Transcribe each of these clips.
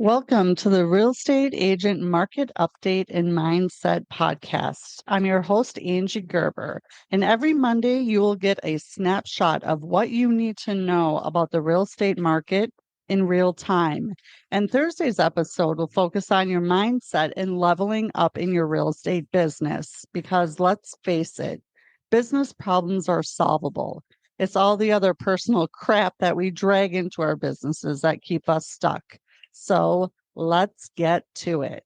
Welcome to the Real Estate Agent Market Update and Mindset Podcast. I'm your host, Angie Gerber, and every Monday you will get a snapshot of what you need to know about the real estate market in real time. And Thursday's episode will focus on your mindset and leveling up in your real estate business because let's face it, business problems are solvable. It's all the other personal crap that we drag into our businesses that keep us stuck. So let's get to it.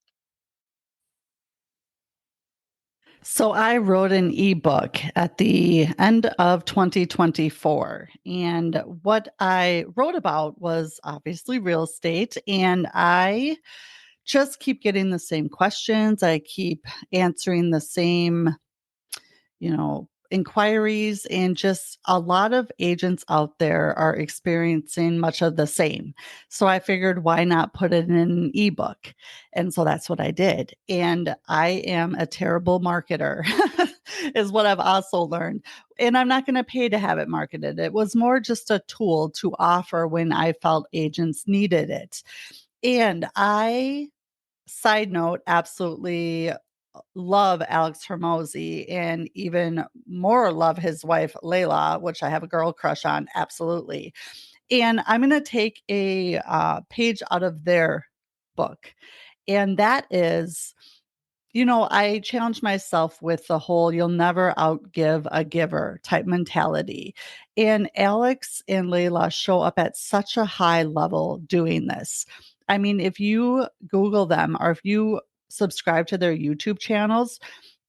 So I wrote an ebook at the end of 2024. And what I wrote about was obviously real estate. And I just keep getting the same questions. I keep answering the same inquiries, and just a lot of agents out there are experiencing much of the same. So I figured, why not put it in an ebook? And so that's what I did. And I am a terrible marketer, is what I've also learned. And I'm not going to pay to have it marketed. It was more just a tool to offer when I felt agents needed it. And side note, absolutely love Alex Hermosi and even more love his wife, Layla, which I have a girl crush on. Absolutely. And I'm going to take a page out of their book. And that is, I challenge myself with the whole you'll never outgive a giver type mentality. And Alex and Layla show up at such a high level doing this. I mean, if you Google them or if you subscribe to their YouTube channels,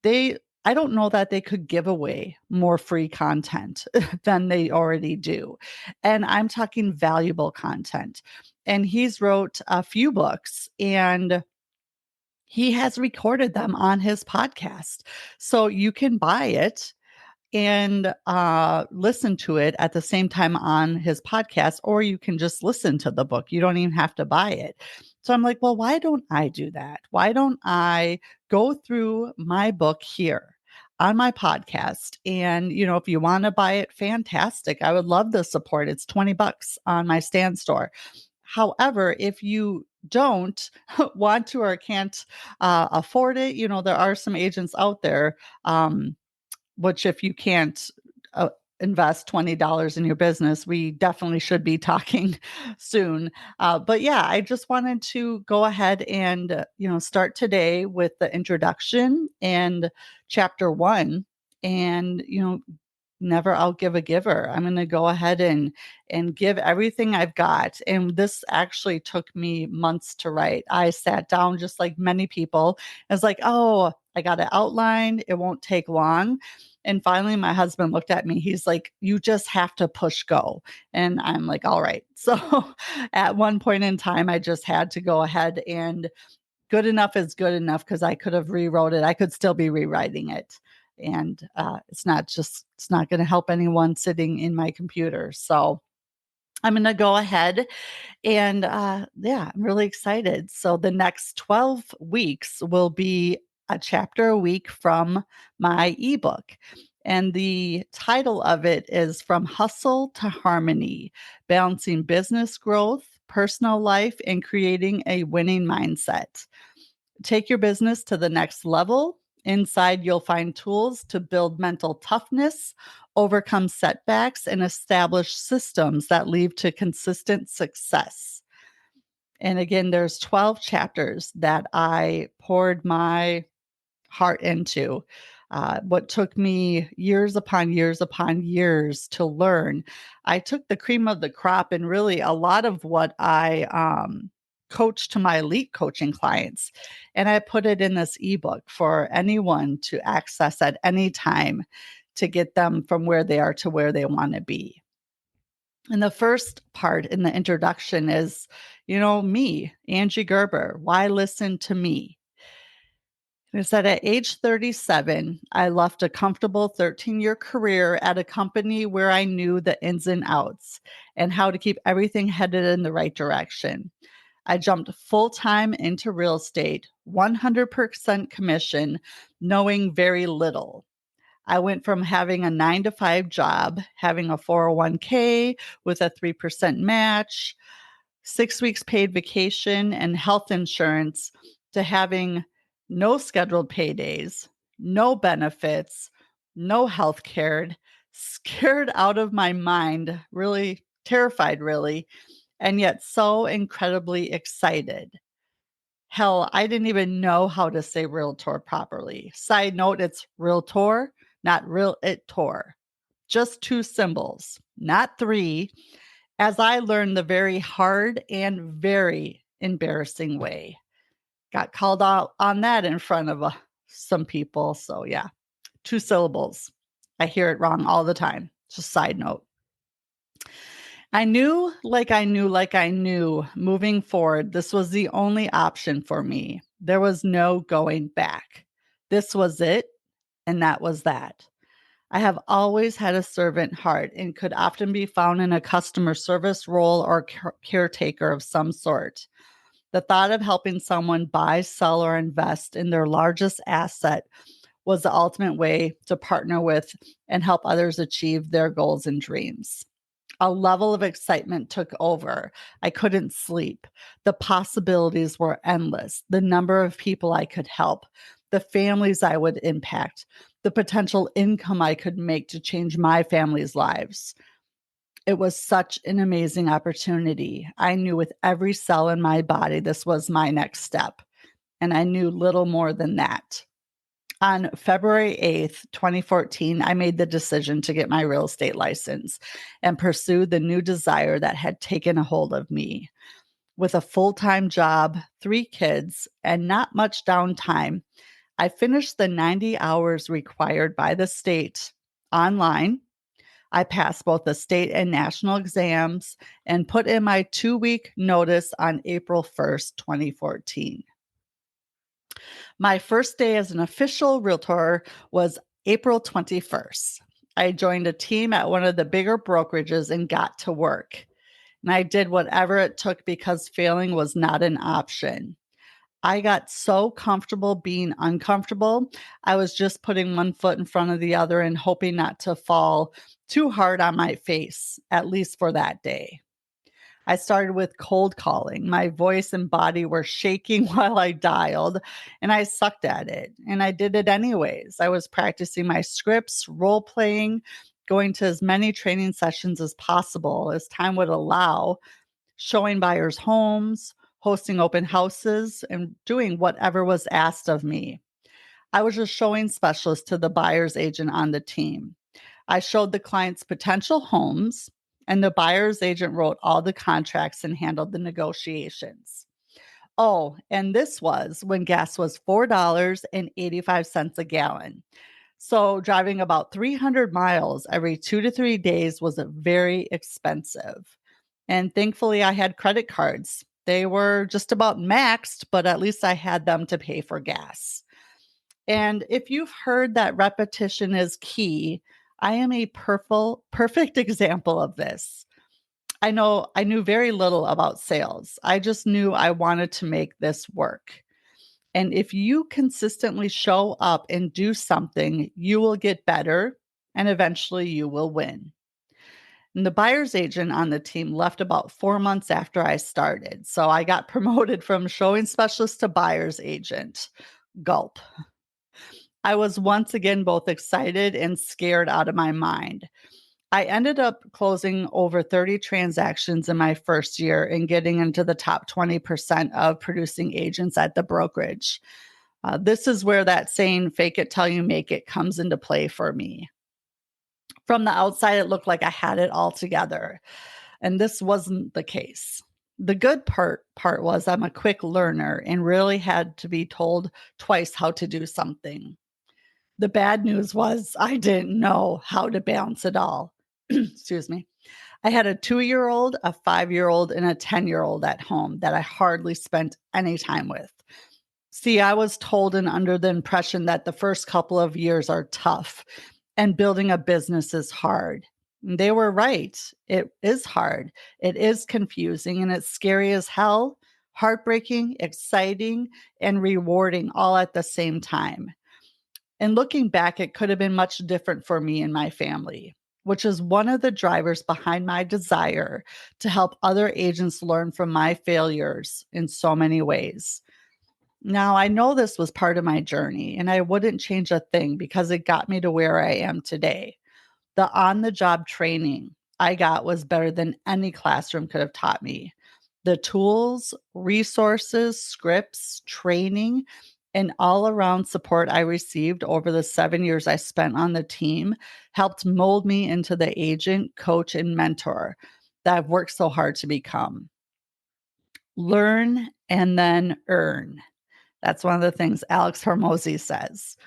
I don't know that they could give away more free content than they already do. And I'm talking valuable content. And he's wrote a few books, and he has recorded them on his podcast. So you can buy it and listen to it at the same time on his podcast, or you can just listen to the book. You don't even have to buy it. So I'm like, well, why don't I do that? Why don't I go through my book here on my podcast? And, if you want to buy it, fantastic. I would love the support. It's $20 on my Stand store. However, if you don't want to or can't afford it, there are some agents out there, which if you can't invest $20 in your business, we definitely should be talking soon. But yeah, I just wanted to go ahead and, start today with the introduction and chapter 1. And, never outgive a giver. I'm going to go ahead and give everything I've got. And this actually took me months to write. I sat down just like many people. I was like, oh, I got it outlined. It won't take long. And finally, my husband looked at me. He's like, you just have to push go. And I'm like, all right. So at one point in time, I just had to go ahead, and good enough is good enough, because I could have rewrote it. I could still be rewriting it. And it's not going to help anyone sitting in my computer. So I'm going to go ahead and I'm really excited. So the next 12 weeks will be a chapter a week from my ebook. And the title of it is From Hustle to Harmony, Balancing Business Growth, Personal Life, and Creating a Winning Mindset. Take your business to the next level. Inside, you'll find tools to build mental toughness, overcome setbacks, and establish systems that lead to consistent success. And again, there's 12 chapters that I poured my heart into. What took me years upon years upon years to learn. I took the cream of the crop, and really a lot of what I coach to my elite coaching clients, and I put it in this ebook for anyone to access at any time to get them from where they are to where they want to be. And the first part in the introduction is, me, Angie Gerber. Why listen to me? It said at age 37, I left a comfortable 13-year career at a company where I knew the ins and outs and how to keep everything headed in the right direction. I jumped full-time into real estate, 100% commission, knowing very little. I went from having a 9 to 5 job, having a 401k with a 3% match, 6 weeks paid vacation and health insurance to having no scheduled paydays, no benefits, no health care, scared out of my mind, really terrified, really, and yet so incredibly excited. Hell, I didn't even know how to say realtor properly. Side note, it's realtor, not real it tor. Just two symbols, not three, as I learned the very hard and very embarrassing way. Got called out on that in front of some people. So, yeah, two syllables. I hear it wrong all the time. Just side note. I knew, moving forward, this was the only option for me. There was no going back. This was it, and that was that. I have always had a servant heart and could often be found in a customer service role or caretaker of some sort. The thought of helping someone buy, sell, or invest in their largest asset was the ultimate way to partner with and help others achieve their goals and dreams. A level of excitement took over. I couldn't sleep. The possibilities were endless. The number of people I could help, the families I would impact, the potential income I could make to change my family's lives. It was such an amazing opportunity. I knew with every cell in my body this was my next step, and I knew little more than that. On February 8th, 2014, I made the decision to get my real estate license and pursue the new desire that had taken a hold of me. With a full-time job, 3 kids, and not much downtime, I finished the 90 hours required by the state online. I passed both the state and national exams and put in my 2-week notice on April 1st, 2014. My first day as an official realtor was April 21st. I joined a team at one of the bigger brokerages and got to work. And I did whatever it took because failing was not an option. I got so comfortable being uncomfortable. I was just putting one foot in front of the other and hoping not to fall too hard on my face, at least for that day. I started with cold calling. My voice and body were shaking while I dialed, and I sucked at it. And I did it anyways. I was practicing my scripts, role playing, going to as many training sessions as possible as time would allow, showing buyers homes, hosting open houses, and doing whatever was asked of me. I was just showing specialist to the buyer's agent on the team. I showed the clients potential homes, and the buyer's agent wrote all the contracts and handled the negotiations. Oh, and this was when gas was $4.85 a gallon. So driving about 300 miles every 2 to 3 days was very expensive. And thankfully, I had credit cards. They were just about maxed, but at least I had them to pay for gas. And if you've heard that repetition is key, I am a perfect example of this. I knew very little about sales. I just knew I wanted to make this work. And if you consistently show up and do something, you will get better and eventually you will win. And the buyer's agent on the team left about 4 months after I started. So I got promoted from showing specialist to buyer's agent. Gulp. I was once again both excited and scared out of my mind. I ended up closing over 30 transactions in my first year and getting into the top 20% of producing agents at the brokerage. This is where that saying, fake it till you make it, comes into play for me. From the outside, it looked like I had it all together, and this wasn't the case. The good part was I'm a quick learner and really had to be told twice how to do something. The bad news was I didn't know how to balance it all. Excuse me. I had a 2-year-old, a 5-year-old, and a 10-year-old at home that I hardly spent any time with. See, I was told and under the impression that the first couple of years are tough and building a business is hard. They were right. It is hard. It is confusing and it's scary as hell, heartbreaking, exciting, and rewarding all at the same time. And looking back, it could have been much different for me and my family. which is one of the drivers behind my desire to help other agents learn from my failures in so many ways. Now, I know this was part of my journey, and I wouldn't change a thing because it got me to where I am today. The on the job training I got was better than any classroom could have taught me. The tools, resources, scripts, training, and all around support I received over the 7 years I spent on the team helped mold me into the agent, coach, and mentor that I've worked so hard to become. Learn and then earn. That's one of the things Alex Hormozy says.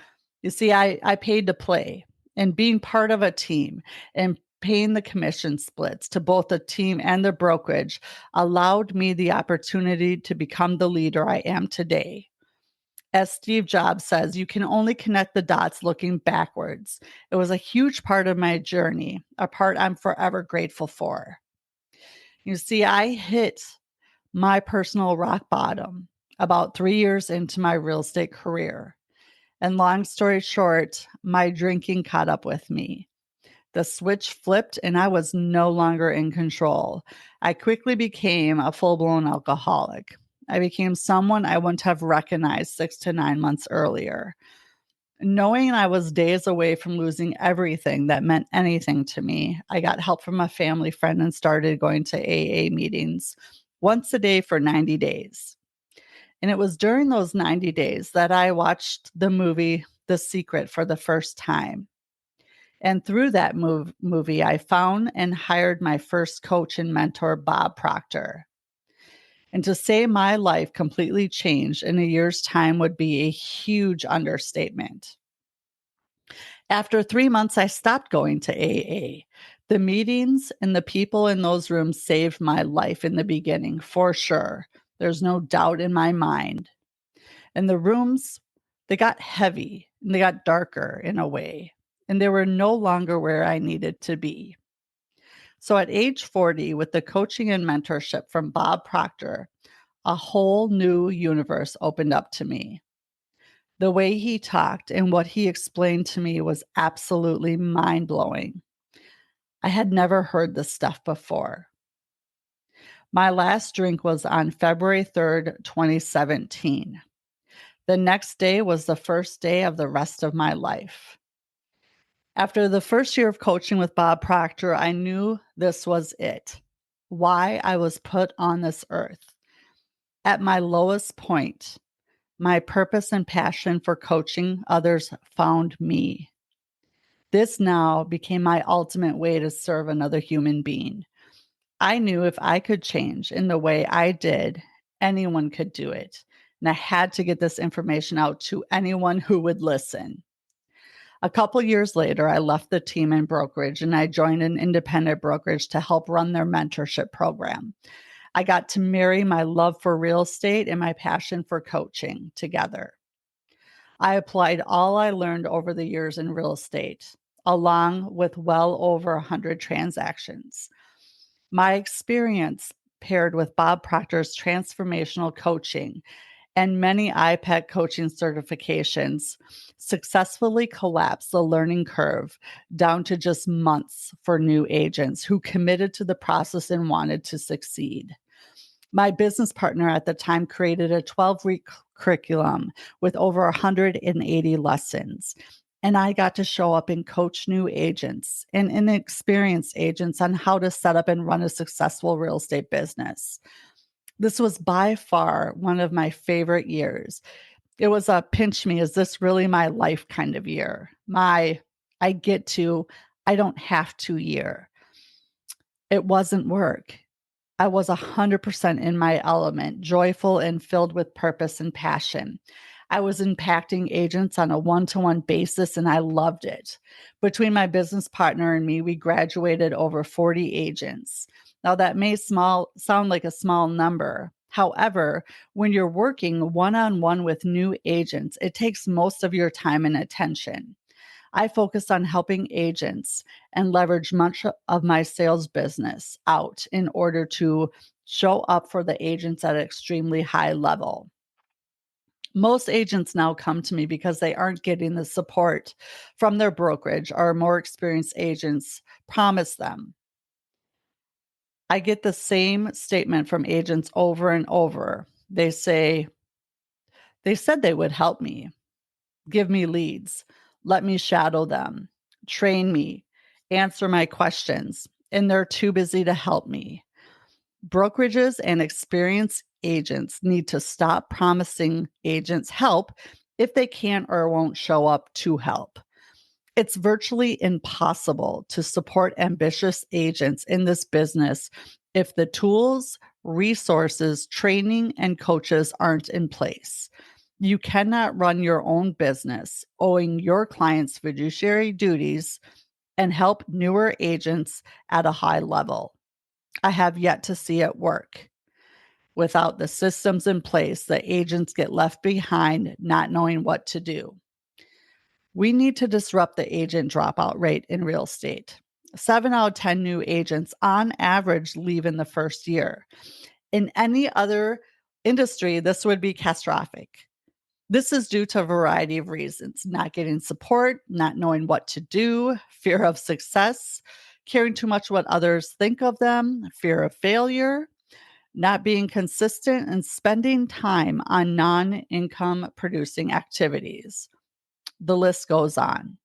You see, I paid to play, and being part of a team and paying the commission splits to both the team and the brokerage allowed me the opportunity to become the leader I am today. As Steve Jobs says, you can only connect the dots looking backwards. It was a huge part of my journey, a part I'm forever grateful for. You see, I hit my personal rock bottom about 3 years into my real estate career. And long story short, my drinking caught up with me. The switch flipped and I was no longer in control. I quickly became a full-blown alcoholic. I became someone I wouldn't have recognized 6 to 9 months earlier. Knowing I was days away from losing everything that meant anything to me, I got help from a family friend and started going to AA meetings once a day for 90 days. And it was during those 90 days that I watched the movie The Secret for the first time. And through that movie, I found and hired my first coach and mentor, Bob Proctor. And to say my life completely changed in a year's time would be a huge understatement. After 3 months, I stopped going to AA. The meetings and the people in those rooms saved my life in the beginning, for sure. There's no doubt in my mind. And the rooms, they got heavy and they got darker in a way, and they were no longer where I needed to be. So at age 40, with the coaching and mentorship from Bob Proctor, a whole new universe opened up to me. The way he talked and what he explained to me was absolutely mind-blowing. I had never heard this stuff before. My last drink was on February 3rd, 2017. The next day was the first day of the rest of my life. After the first year of coaching with Bob Proctor, I knew this was it, why I was put on this earth. At my lowest point, my purpose and passion for coaching others found me. This now became my ultimate way to serve another human being. I knew if I could change in the way I did, anyone could do it. And I had to get this information out to anyone who would listen. A couple years later, I left the team in brokerage and I joined an independent brokerage to help run their mentorship program. I got to marry my love for real estate and my passion for coaching together. I applied all I learned over the years in real estate, along with well over 100 transactions. My experience paired with Bob Proctor's transformational coaching and many IPEC coaching certifications successfully collapsed the learning curve down to just months for new agents who committed to the process and wanted to succeed. My business partner at the time created a 12-week curriculum with over 180 lessons. And I got to show up and coach new agents and inexperienced agents on how to set up and run a successful real estate business. This was by far one of my favorite years. It was a pinch me, is this really my life kind of year? I don't have to year. It wasn't work. I was 100% in my element, joyful and filled with purpose and passion. I was impacting agents on a one-to-one basis, and I loved it. Between my business partner and me, we graduated over 40 agents. Now, that may sound like a small number. However, when you're working one-on-one with new agents, it takes most of your time and attention. I focus on helping agents and leverage much of my sales business out in order to show up for the agents at an extremely high level. Most agents now come to me because they aren't getting the support from their brokerage or more experienced agents promise them. I get the same statement from agents over and over. They said they would help me, give me leads, let me shadow them, train me, answer my questions, and they're too busy to help me. Brokerages and experienced agents need to stop promising agents help if they can't or won't show up to help. It's virtually impossible to support ambitious agents in this business if the tools, resources, training, and coaches aren't in place. You cannot run your own business owing your clients fiduciary duties and help newer agents at a high level. I have yet to see it work. Without the systems in place, the agents get left behind, not knowing what to do. We need to disrupt the agent dropout rate in real estate. 7 out of 10 new agents on average leave in the first year. In any other industry, this would be catastrophic. This is due to a variety of reasons: not getting support, not knowing what to do, fear of success, caring too much what others think of them, fear of failure, not being consistent, and spending time on non income producing activities. The list goes on.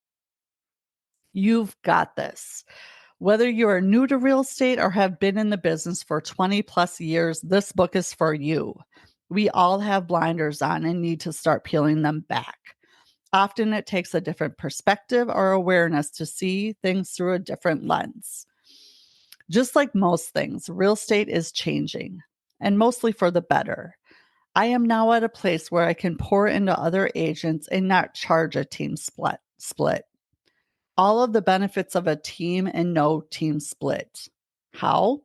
You've got this. Whether you are new to real estate or have been in the business for 20 plus years, this book is for you. We all have blinders on and need to start peeling them back. Often it takes a different perspective or awareness to see things through a different lens. Just like most things, real estate is changing, and mostly for the better. I am now at a place where I can pour into other agents and not charge a team split. All of the benefits of a team and no team split. How?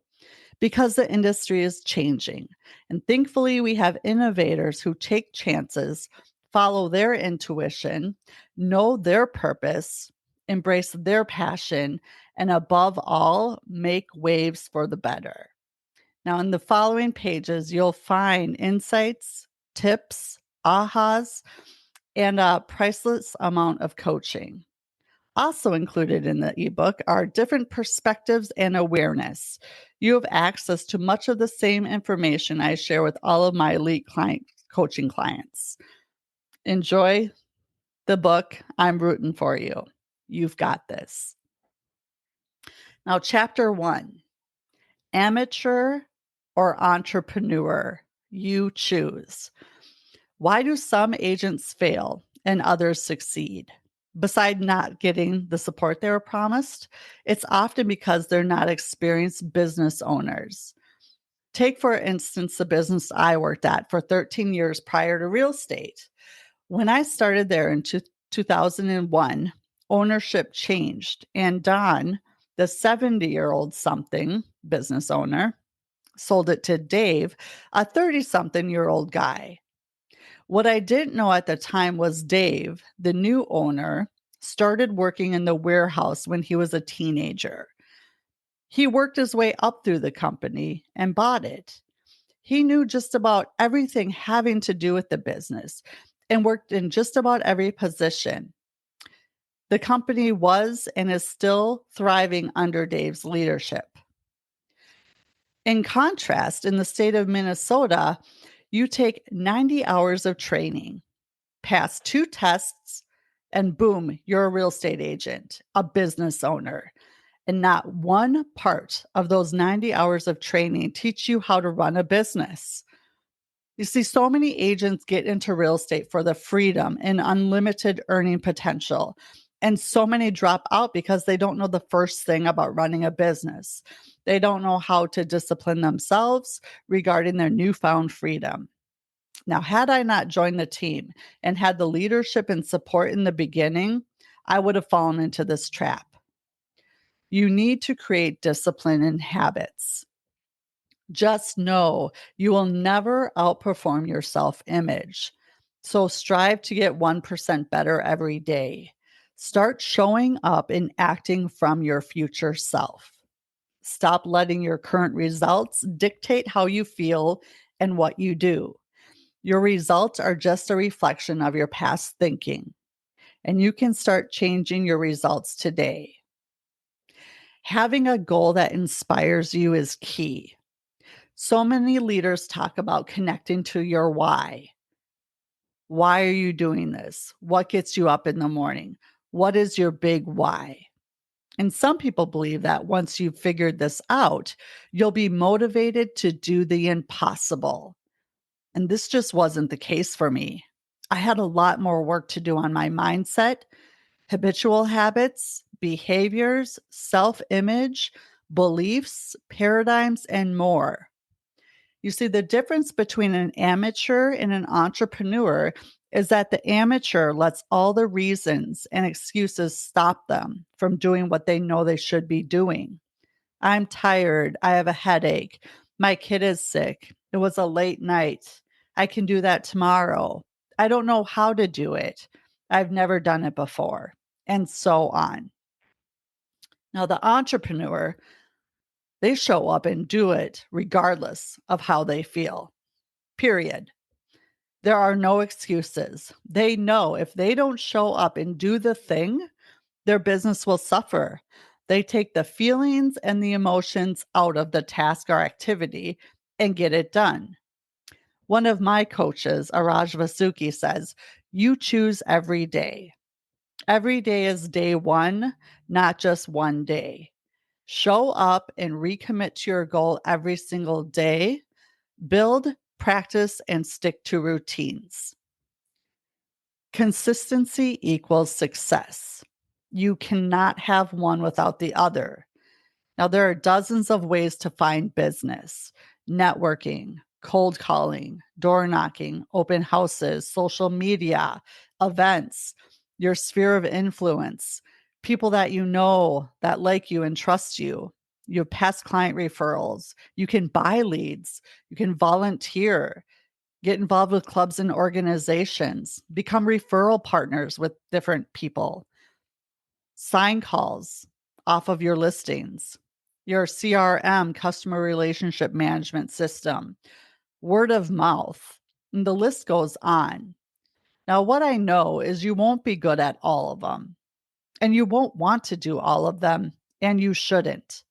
Because the industry is changing. And thankfully, we have innovators who take chances, follow their intuition, know their purpose, embrace their passion, and above all, make waves for the better. Now, in the following pages, you'll find insights, tips, ahas, and a priceless amount of coaching. Also included in the ebook are different perspectives and awareness. You have access to much of the same information I share with all of my elite coaching clients. Enjoy the book. I'm rooting for you. You've got this. Now, chapter 1, amateur or entrepreneur, you choose. Why do some agents fail and others succeed? Besides not getting the support they were promised, it's often because they're not experienced business owners. Take, for instance, the business I worked at for 13 years prior to real estate. When I started there in 2001, ownership changed, and Don, the 70-year-old something business owner, sold it to Dave, a 30-something-year-old guy. What I didn't know at the time was Dave, the new owner, started working in the warehouse when he was a teenager. He worked his way up through the company and bought it. He knew just about everything having to do with the business and worked in just about every position. The company was and is still thriving under Dave's leadership. In contrast, in the state of Minnesota, you take 90 hours of training, pass 2 tests, and boom, you're a real estate agent, a business owner. And not one part of those 90 hours of training teach you how to run a business. You see, so many agents get into real estate for the freedom and unlimited earning potential. And so many drop out because they don't know the first thing about running a business. They don't know how to discipline themselves regarding their newfound freedom. Now, had I not joined the team and had the leadership and support in the beginning, I would have fallen into this trap. You need to create discipline and habits. Just know you will never outperform your self-image. So strive to get 1% better every day. Start showing up and acting from your future self. Stop letting your current results dictate how you feel and what you do. Your results are just a reflection of your past thinking, and you can start changing your results today. Having a goal that inspires you is key. So many leaders talk about connecting to your why. Why are you doing this? What gets you up in the morning? What is your big why? And some people believe that once you've figured this out, you'll be motivated to do the impossible. And this just wasn't the case for me. I had a lot more work to do on my mindset, habitual habits, behaviors, self image, beliefs, paradigms, and more. You see, the difference between an amateur and an entrepreneur is that the amateur lets all the reasons and excuses stop them from doing what they know they should be doing. I'm tired. I have a headache. My kid is sick. It was a late night. I can do that tomorrow. I don't know how to do it. I've never done it before, and so on. Now, the entrepreneur, they show up and do it regardless of how they feel, period. There are no excuses. They know if they don't show up and do the thing, their business will suffer. They take the feelings and the emotions out of the task or activity and get it done. One of my coaches, Araj Vasuki, says, "You choose every day. Every day is day one, not just one day. Show up and recommit to your goal every single day. Build, practice, and stick to routines." Consistency equals success. You cannot have one without the other. Now, there are dozens of ways to find business: networking, cold calling, door knocking, open houses, social media, events, your sphere of influence, people that you know that like you and trust you. You have past client referrals. You can buy leads. You can volunteer. Get involved with clubs and organizations, become referral partners with different people, sign calls off of your listings, your CRM, customer relationship management system, word of mouth, and the list goes on. Now, what I know is you won't be good at all of them, and you won't want to do all of them, and you shouldn't.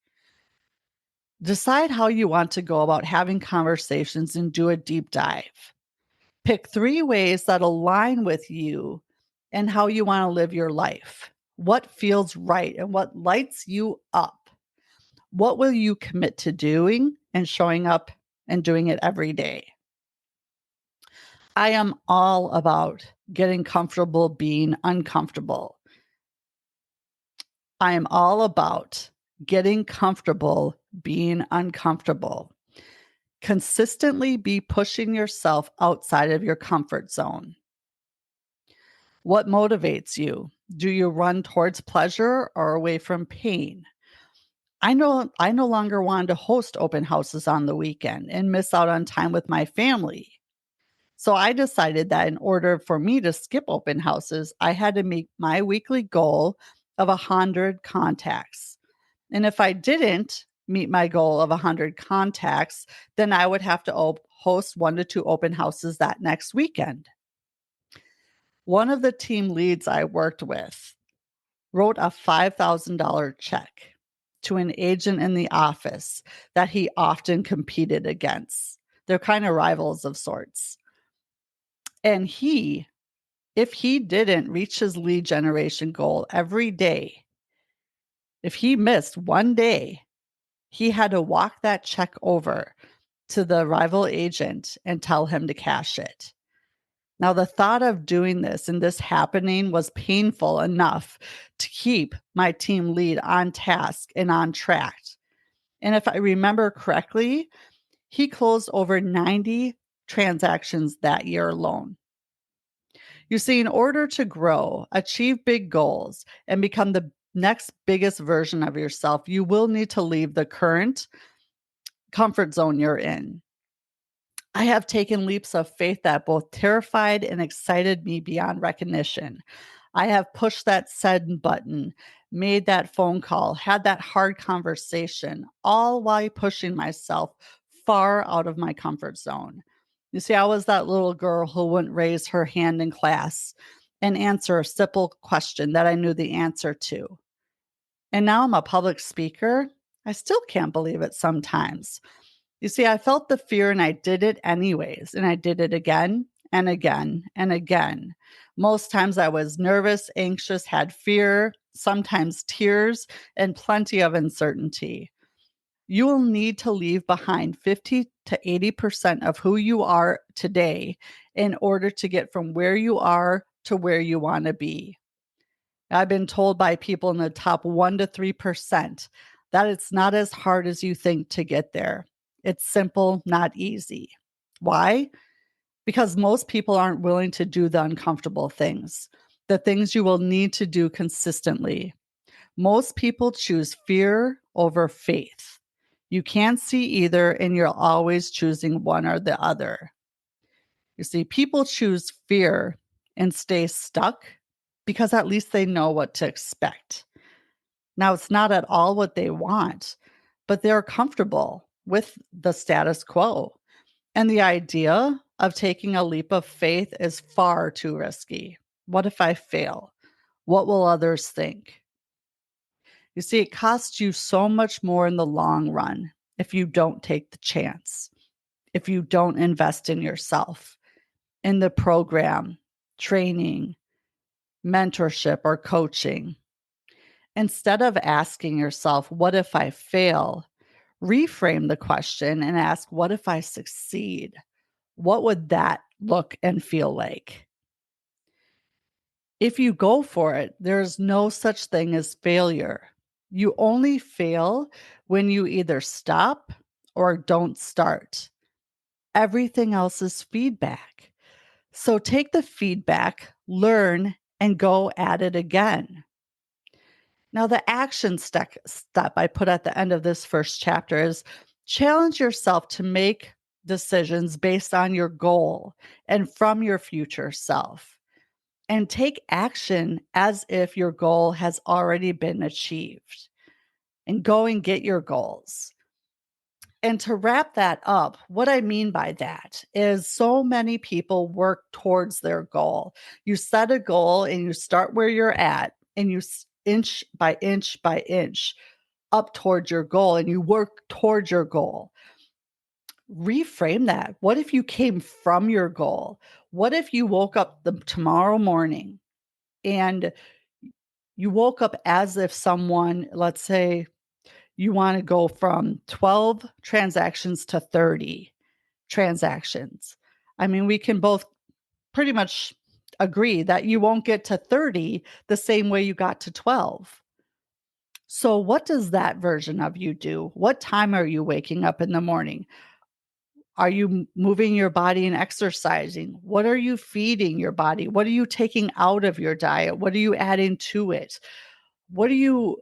Decide how you want to go about having conversations and do a deep dive. Pick 3 ways that align with you and how you want to live your life. What feels right and what lights you up? What will you commit to doing and showing up and doing it every day? I am all about getting comfortable being uncomfortable. I am all about getting comfortable being uncomfortable. Consistently be pushing yourself outside of your comfort zone. What motivates you? Do you run towards pleasure or away from pain? I no longer wanted to host open houses on the weekend and miss out on time with my family. So I decided that in order for me to skip open houses, I had to meet my weekly goal of 100 contacts. And if I didn't meet my goal of 100 contacts, then I would have to host 1 to 2 open houses that next weekend. One of the team leads I worked with wrote a $5,000 check to an agent in the office that he often competed against. They're kind of rivals of sorts. And if he didn't reach his lead generation goal every day, if he missed one day, he had to walk that check over to the rival agent and tell him to cash it. Now, the thought of doing this and this happening was painful enough to keep my team lead on task and on track. And if I remember correctly, he closed over 90 transactions that year alone. You see, in order to grow, achieve big goals, and become the next biggest version of yourself, you will need to leave the current comfort zone you're in. I have taken leaps of faith that both terrified and excited me beyond recognition. I have pushed that send button, made that phone call, had that hard conversation, all while pushing myself far out of my comfort zone. You see, I was that little girl who wouldn't raise her hand in class and answer a simple question that I knew the answer to. And now I'm a public speaker. I still can't believe it sometimes. You see, I felt the fear and I did it anyways. And I did it again and again and again. Most times I was nervous, anxious, had fear, sometimes tears, and plenty of uncertainty. You will need to leave behind 50 to 80% of who you are today in order to get from where you are to where you want to be. I've been told by people in the top 1 to 3% that it's not as hard as you think to get there. It's simple, not easy. Why? Because most people aren't willing to do the uncomfortable things, the things you will need to do consistently. Most people choose fear over faith. You can't see either, and you're always choosing one or the other. You see, people choose fear and stay stuck because at least they know what to expect. Now, it's not at all what they want, but they're comfortable with the status quo. And the idea of taking a leap of faith is far too risky. What if I fail? What will others think? You see, it costs you so much more in the long run if you don't take the chance, if you don't invest in yourself, in the program, training, mentorship, or coaching. Instead of asking yourself, what if I fail? Reframe the question and ask, what if I succeed? What would that look and feel like? If you go for it, there's no such thing as failure. You only fail when you either stop or don't start. Everything else is feedback. So take the feedback, learn, and go at it again. Now, the action step I put at the end of this first chapter is challenge yourself to make decisions based on your goal and from your future self, and take action as if your goal has already been achieved, and go and get your goals. And to wrap that up, what I mean by that is so many people work towards their goal. You set a goal and you start where you're at and you inch by inch by inch up towards your goal and you work towards your goal. Reframe that. What if you came from your goal? What if you woke up tomorrow morning and you woke up as if someone, let's say, you want to go from 12 transactions to 30 transactions. I mean, we can both pretty much agree that you won't get to 30 the same way you got to 12. So, what does that version of you do? What time are you waking up in the morning? Are you moving your body and exercising? What are you feeding your body? What are you taking out of your diet? What are you adding to it? What are you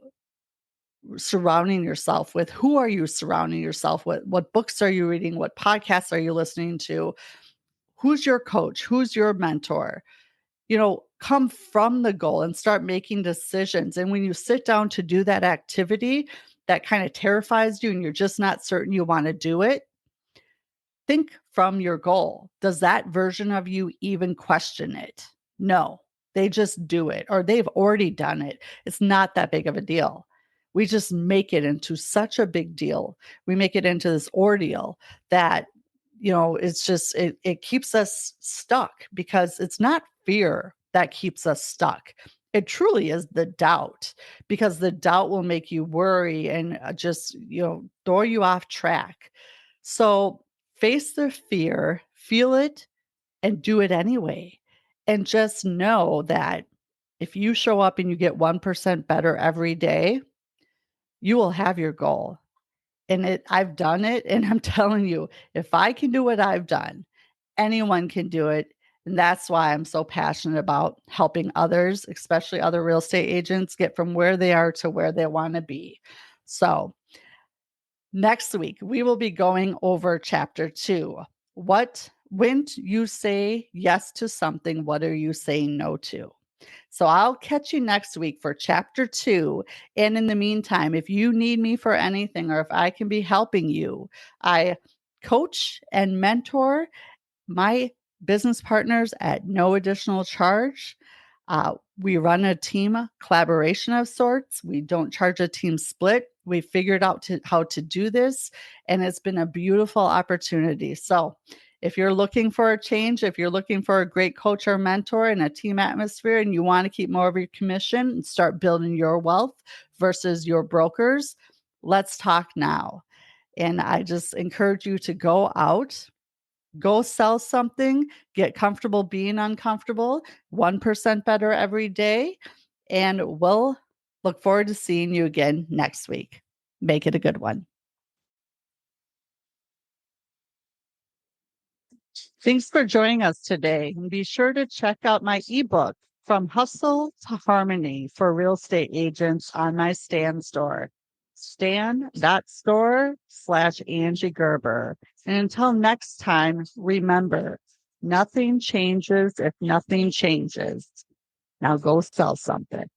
surrounding yourself with? Who are you surrounding yourself with? What books are you reading? What podcasts are you listening to? Who's your coach? Who's your mentor? Come from the goal and start making decisions. And when you sit down to do that activity that kind of terrifies you and you're just not certain you want to do it, think from your goal. Does that version of you even question it? No, they just do it, or they've already done it. It's not that big of a deal. We just make it into such a big deal. We make it into this ordeal that, it's just, it keeps us stuck, because it's not fear that keeps us stuck. It truly is the doubt, because the doubt will make you worry and just, throw you off track. So face the fear, feel it, and do it anyway. And just know that if you show up and you get 1% better every day, you will have your goal. And I've done it. And I'm telling you, if I can do what I've done, anyone can do it. And that's why I'm so passionate about helping others, especially other real estate agents, get from where they are to where they want to be. So next week, we will be going over chapter 2. When you say yes to something, what are you saying no to? So I'll catch you next week for chapter 2. And in the meantime, if you need me for anything or if I can be helping you, I coach and mentor my business partners at no additional charge. We run a team collaboration of sorts. We don't charge a team split. We figured out how to do this, and it's been a beautiful opportunity. So, if you're looking for a change, if you're looking for a great coach or mentor in a team atmosphere and you want to keep more of your commission and start building your wealth versus your brokers, let's talk now. And I just encourage you to go out, go sell something, get comfortable being uncomfortable, 1% better every day. And we'll look forward to seeing you again next week. Make it a good one. Thanks for joining us today. And be sure to check out my ebook, From Hustle to Harmony for Real Estate Agents on my Stan store, stan.store/Angie Gerber. And until next time, remember, nothing changes if nothing changes. Now go sell something.